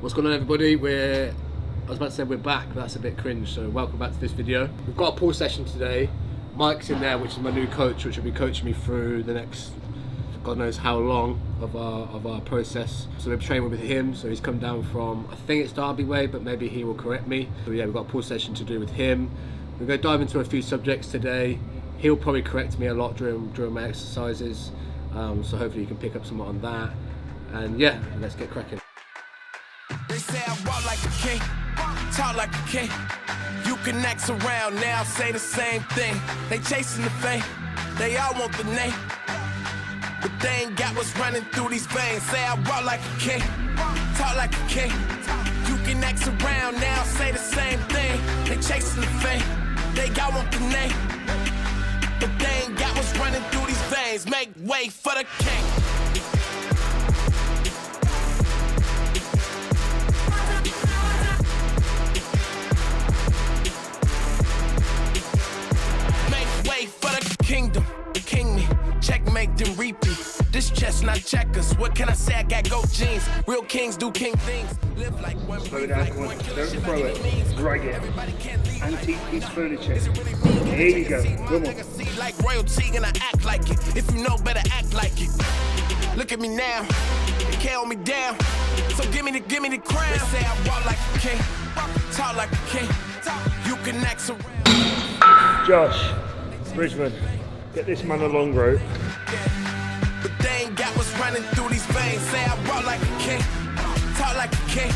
What's going on, everybody? I was about to say we're back, but that's a bit cringe, so welcome back to this video. We've got a pull session today. Mike's in there, which is my new coach, which will be coaching me through the next God knows how long of our process. So we're training with him, so he's come down from, I think it's Derby way, but maybe he will correct me. So yeah, we've got a pull session to do with him. We're going to dive into a few subjects today. He'll probably correct me a lot during my exercises, so hopefully you can pick up something on that. And yeah, let's get cracking. They say I walk like a king, talk like a king. You can act around now, say the same thing. They chasing the fame, they all want the name, but they ain't got what's running through these veins. Say I walk like a king, talk like a king. You can act around now, say the same thing. They chasing the fame, they all want the name, but they ain't got what's running through these veins. Make way for the king. Kingdom, king me, checkmate, then repeat. This chestnut checkers, what can I say? I got goat jeans. Real kings do king things. Live like one. Slow down, come on. Don't throw it. Drag it. Antique piece of furniture. Here you go. Come on. Like royalty, and I act like it. If you know better, act like it. Look at me now. They can't hold me down. So give me the crown. They say I walk like a king, talk like a king. You can act around. Josh, Bridgman, get this man a long rope. But they ain't got what's running through these veins. Say I walk like a king, talk like a king.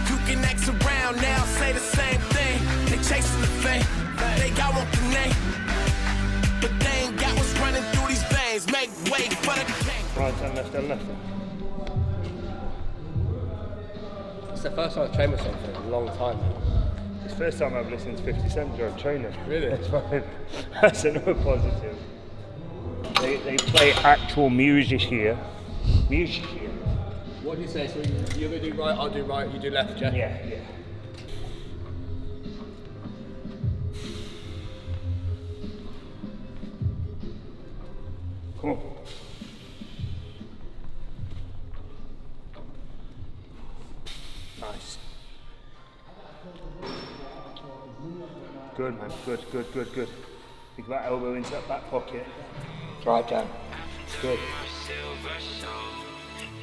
You can act around now, say the same thing. They chasing the fame, they got want the name, but they ain't got what's running through these veins. Make way for the king. Right hand, left hand, left hand. It's the first time I've trained myself in a long time now. It's the first time I've listened to 50 Cent during training. Really? That's fine. That's another positive. They play actual music here. Music here. What do you say? So you're going to do right, I'll do right, you do left, yeah? Yeah, yeah. Come on. Nice. Good, man. Good. Think about elbow into that back pocket. Drive down. Good.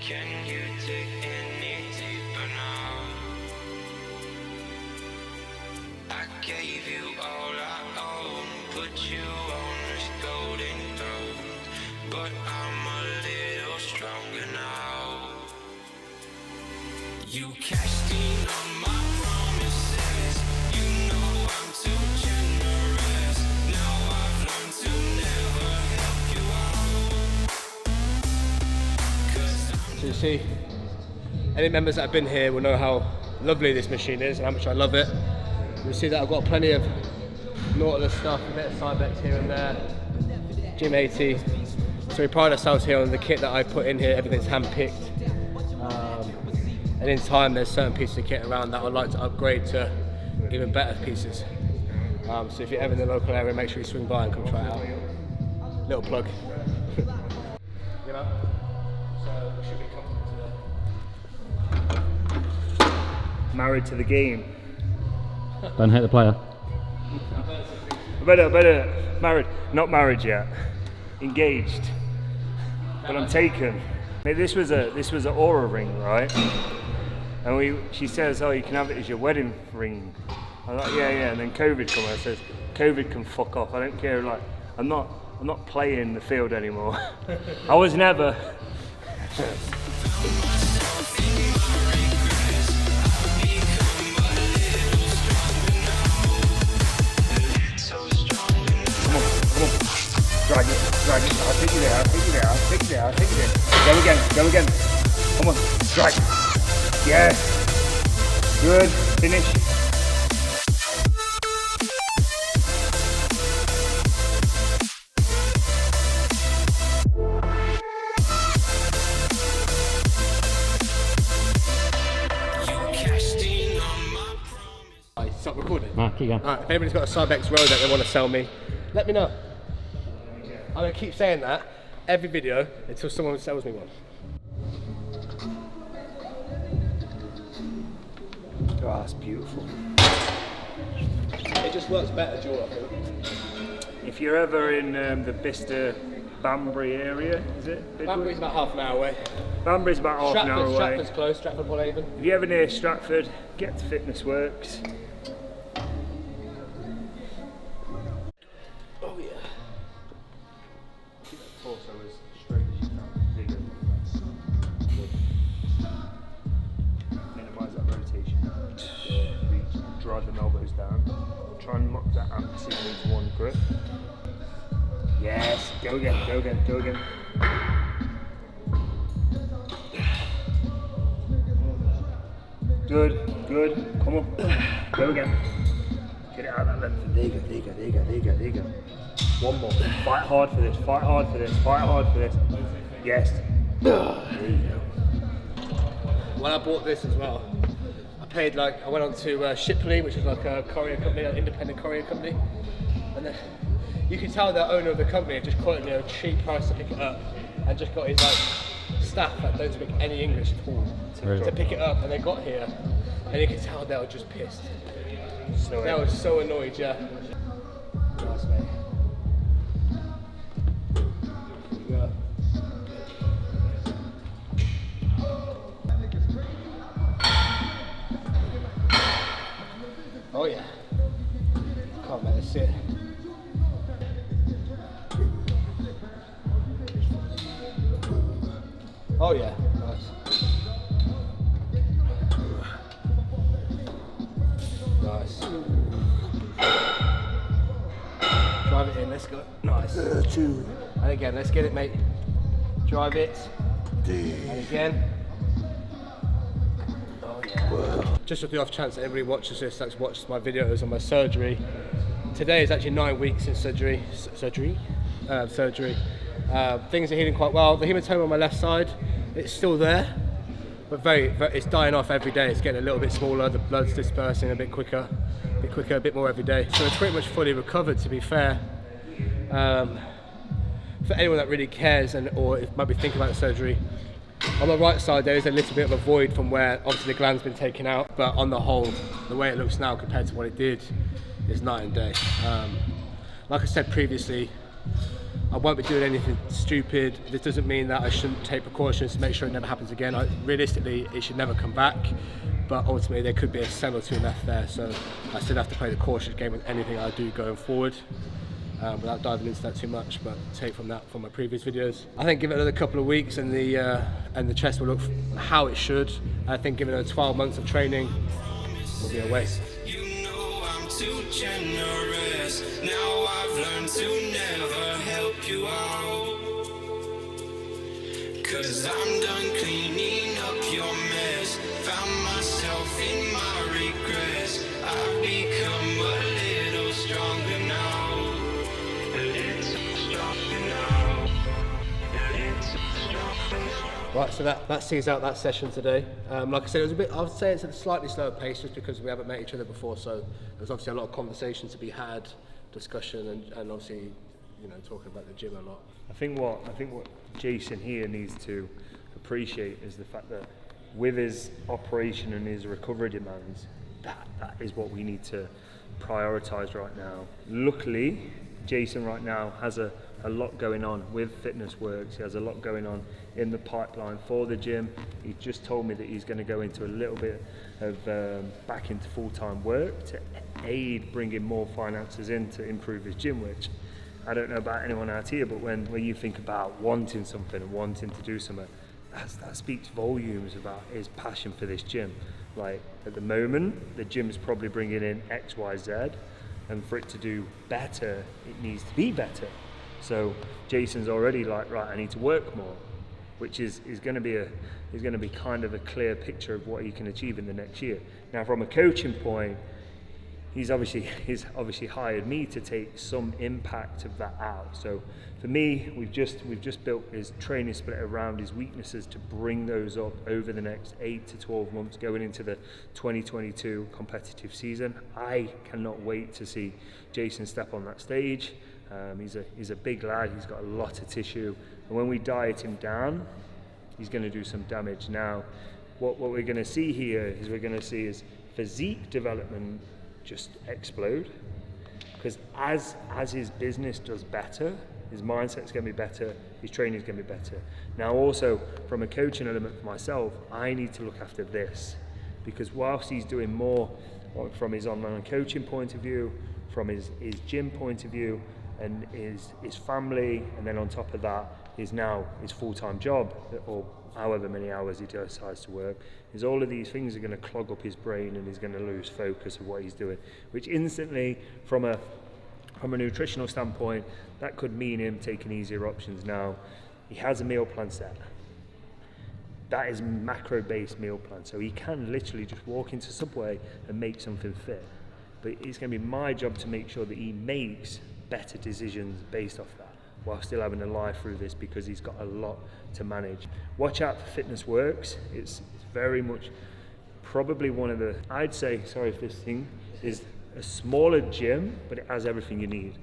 Can you take any deeper now? I gave you all I own, put you on this golden throne, but I'm a little stronger now. You cashed in on my promises. You know I'm too generous. Now I've learned to never help you out. So you see, any members that have been here will know how lovely this machine is and how much I love it. You see that I've got plenty of Nautilus stuff, a bit of Cybex here and there, Gym 80. So we pride ourselves here on the kit that I put in here, everything's hand-picked. And in time there's certain pieces of kit around that I'd like to upgrade to even better pieces. So if you're ever in the local area, make sure you swing by and come try it out. Little plug. You know? So we should be comfortable today. Married to the game. Don't hate the player. Better married. Not married yet. Engaged. But I'm taken. Mate, this was an Aura ring, right? And she says, oh, you can have it as your wedding ring. I'm like, yeah. And then COVID comes. I says, COVID can fuck off. I don't care. Like, I'm not playing the field anymore. I was never. Drag it. I'll take you there. Go again. Come on, drag. Yes. Good. Finish. Alright, stop recording. Nah, keep going. Alright, if anybody's got a Cybex Row that they want to sell me, let me know. I'm going to keep saying that every video until someone sells me one. Oh, that's beautiful. It just works better, Joel, I think. If you're ever in the Bicester Banbury area, is it? Banbury's about half an hour away. Banbury's about half an hour away. Stratford's close, Stratford upon Avon. If you're ever near Stratford, get to Fitness Works. Oh yeah. Keep that torso as straight as you can. Bigger. Minimise that rotation. Reach, drive them elbows down. Try and lock that amp signal into one grip. Yes, go again, go again, go again. Good, good, come on, go again. Get it out of that length. There you go, there you go, there you go, there you go, there you go. One more. Fight hard for this, fight hard for this, fight hard for this. Yes. There you go. When I bought this as well, I went on to Shipley, which is like a courier company, an independent courier company, and then you can tell the owner of the company had just quoted me a cheap price to pick it up, and just got his staff that don't speak any English at all to pick it up, and they got here, and you can tell they were just pissed. They were so annoyed, yeah. Nice, mate. Yeah. Oh yeah. Can't let us sit. Oh yeah, nice. Nice. Drive it in, let's go. Nice. 2. And again, let's get it, mate. Drive it. And again. Oh yeah. Just with the off chance that everybody watches this, that's watched my videos on my surgery. Today is actually 9 weeks since surgery. Things are healing quite well. The hematoma on my left side, it's still there, but it's dying off every day. It's getting a little bit smaller, the blood's dispersing a bit quicker, a bit more every day. So it's pretty much fully recovered, to be fair. For anyone that really cares or might be thinking about the surgery, on the right side there is a little bit of a void from where obviously the gland's been taken out, but on the whole, the way it looks now compared to what it did is night and day. Like I said previously, I won't be doing anything stupid. This doesn't mean that I shouldn't take precautions to make sure it never happens again. Realistically, it should never come back, but ultimately there could be a cell or two left there, so I still have to play the cautious game with anything I do going forward, without diving into that too much, but take from that from my previous videos. I think give it another couple of weeks and the chest will look how it should. I think given it 12 months of training will be a waste. Too generous. Now I've learned to never help you out. 'Cause I'm done cleaning up your mess. Found myself in my regrets. I've become a little stronger now. A little stronger now. A little stronger now. Right, so that sees out that session today. Like I said, it was I would say it's at a slightly slower pace just because we haven't met each other before, so there's obviously a lot of conversation to be had, discussion, and obviously, you know, talking about the gym a lot. I think what Jason here needs to appreciate is the fact that with his operation and his recovery demands, that is what we need to prioritise right now. Luckily, Jason right now has a lot going on with Fitness Works. He has a lot going on in the pipeline for the gym. He just told me that he's going to go into a little bit of back into full-time work to aid bringing more finances in to improve his gym, which I don't know about anyone out here, but when you think about wanting something and wanting to do something, that speaks volumes about his passion for this gym. Like at the moment, the gym's probably bringing in X, Y, Z, and for it to do better, it needs to be better. So Jason's already like, right, I need to work more, which is going to be kind of a clear picture of what he can achieve in the next year. Now, from a coaching point, he's obviously hired me to take some impact of that out. So for me, we've just built his training split around his weaknesses to bring those up over the next 8 to 12 months going into the 2022 competitive season. I cannot wait to see Jason step on that stage. He's a big lad, he's got a lot of tissue, and when we diet him down, he's going to do some damage. Now, what we're going to see here is we're going to see his physique development just explode, because as his business does better, his mindset's going to be better, his training's going to be better. Now also, from a coaching element for myself, I need to look after this, because whilst he's doing more from his online coaching point of view, from his gym point of view, and his family, and then on top of that is now his full-time job, or however many hours he decides to work, is all of these things are going to clog up his brain, and he's going to lose focus of what he's doing, which instantly, from a nutritional standpoint, that could mean him taking easier options. Now, he has a meal plan set. That is macro-based meal plan, so he can literally just walk into Subway and make something fit. But it's going to be my job to make sure that he makes better decisions based off that, while still having a life through this, because he's got a lot to manage. Watch out for Fitness Works. It's very much probably one of the, I'd say, sorry if this thing is a smaller gym, but it has everything you need.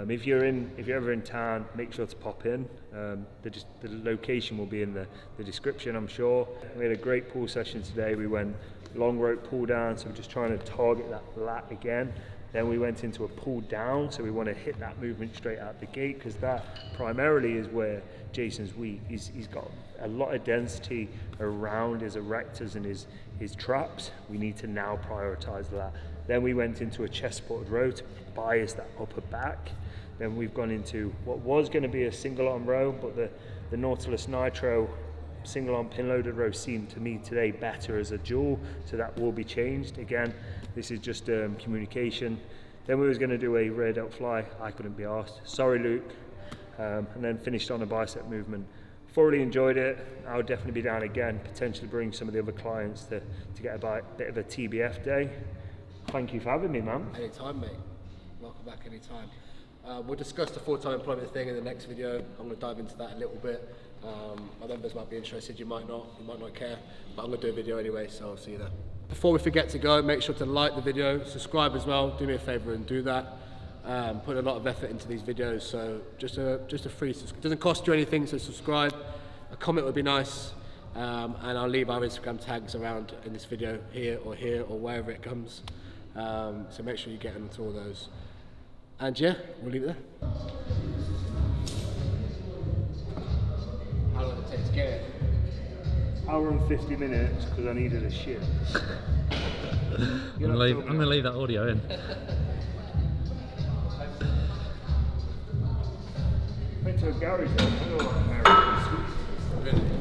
If you're ever in town, make sure to pop in. The location will be in the description, I'm sure. We had a great pool session today. We went long rope pull down, so we're just trying to target that lat again. Then we went into a pull down, so we want to hit that movement straight out the gate, because that primarily is where Jason's weak. He's got a lot of density around his erectors and his traps. We need to now prioritize that. Then we went into a chest supported row to bias that upper back. Then we've gone into what was going to be a single arm row, but the Nautilus Nitro single arm pin loaded row seemed to me today better as a dual, so that will be changed. Again, this is just communication. Then we was going to do a rear delt fly. I couldn't be asked. Sorry, Luke. And then finished on a bicep movement. Thoroughly enjoyed it. I'll definitely be down again, potentially bring some of the other clients to get a bit of a TBF day. Thank you for having me, man. Anytime, mate. Welcome back anytime. We'll discuss the full-time employment thing in the next video. I'm going to dive into that a little bit. My members might be interested, you might not care, but I'm going to do a video anyway, so I'll see you there. Before we forget to go, make sure to like the video, subscribe as well, do me a favour and do that. Put a lot of effort into these videos, so just a free, it doesn't cost you anything, so subscribe. A comment would be nice, and I'll leave our Instagram tags around in this video here or wherever it comes. So make sure you get into all those. And yeah, we'll leave it there. How long did it take to get it? Hour and 50 minutes, because I needed a shit. I'm gonna leave that audio in. Went to a garage, I don't know what American sweets. Really?